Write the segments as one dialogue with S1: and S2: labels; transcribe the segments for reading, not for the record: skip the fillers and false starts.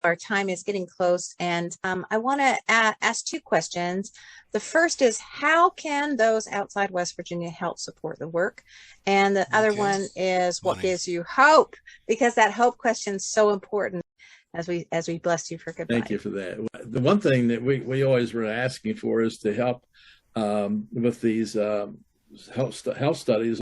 S1: Our time is getting close, and I want to ask two questions. The first is, how can those outside West Virginia help support the work? And the other one is, what gives you hope? Because that hope question is so important as we bless you for goodbye.
S2: Thank you for that. The one thing that we always were asking for is to help with these health studies.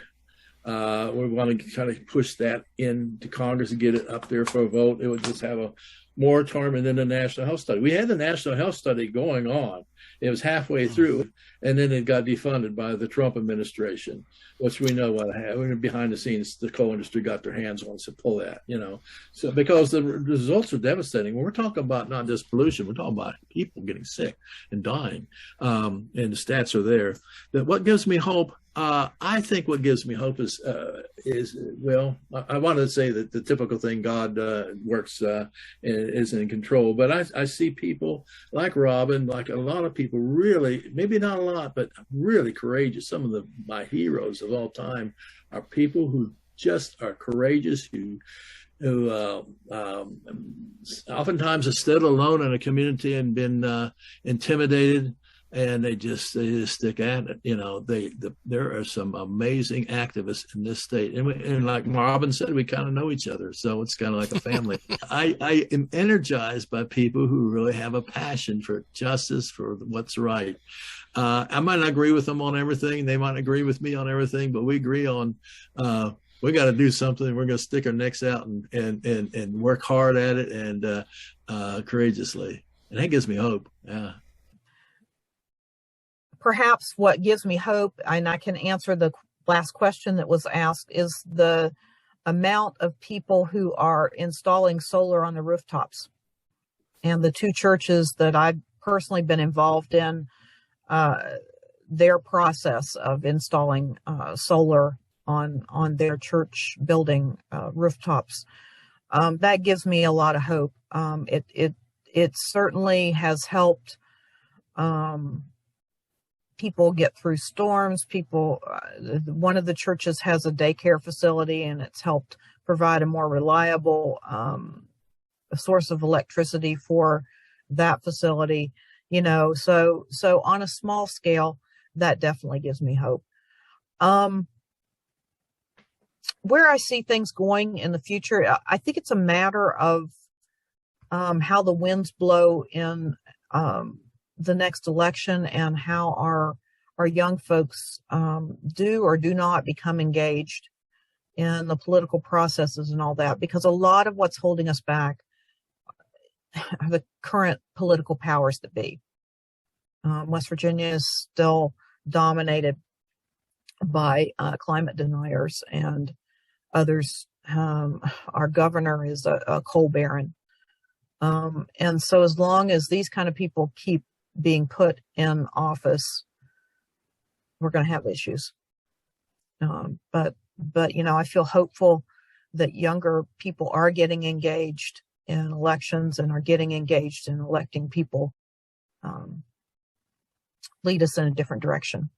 S2: We want to try to push that into Congress and get it up there for a vote. It would just have a moratorium and then the National Health Study. We had the National Health Study going on. It was halfway through, and then it got defunded by the Trump administration, which we know what happened. Behind the scenes, the coal industry got their hands on to pull that, So because the results are devastating. When we're talking about not just pollution, we're talking about people getting sick and dying, and the stats are there. But what gives me hope? I think what gives me hope is I wanted to say that the typical thing, God works is in control, but I see people like Robin, like a lot of people, really, maybe not a lot, but really courageous. Some of my heroes of all time are people who just are courageous, who oftentimes have stood alone in a community and been intimidated. And they just stick at it. There are some amazing activists in this state, and like Robin said, we kind of know each other, so it's kind of like a family. I am energized by people who really have a passion for justice, for what's right. I might not agree with them on everything; they might agree with me on everything, but we agree on we got to do something. We're going to stick our necks out and work hard at it and courageously, and that gives me hope. Yeah.
S3: Perhaps what gives me hope, and I can answer the last question that was asked, is the amount of people who are installing solar on the rooftops. And the two churches that I've personally been involved in, their process of installing solar on their church building rooftops, that gives me a lot of hope. It certainly has helped people get through storms. One of the churches has a daycare facility, and it's helped provide a more reliable source of electricity for that facility. So on a small scale, that definitely gives me hope. Where I see things going in the future, I think it's a matter of how the winds blow in the next election, and how our young folks do or do not become engaged in the political processes and all that, because a lot of what's holding us back are the current political powers that be. West Virginia is still dominated by climate deniers and others. Our governor is a coal baron. And so as long as these kind of people keep being put in office, we're going to have issues. But I feel hopeful that younger people are getting engaged in elections and are getting engaged in electing people, lead us in a different direction.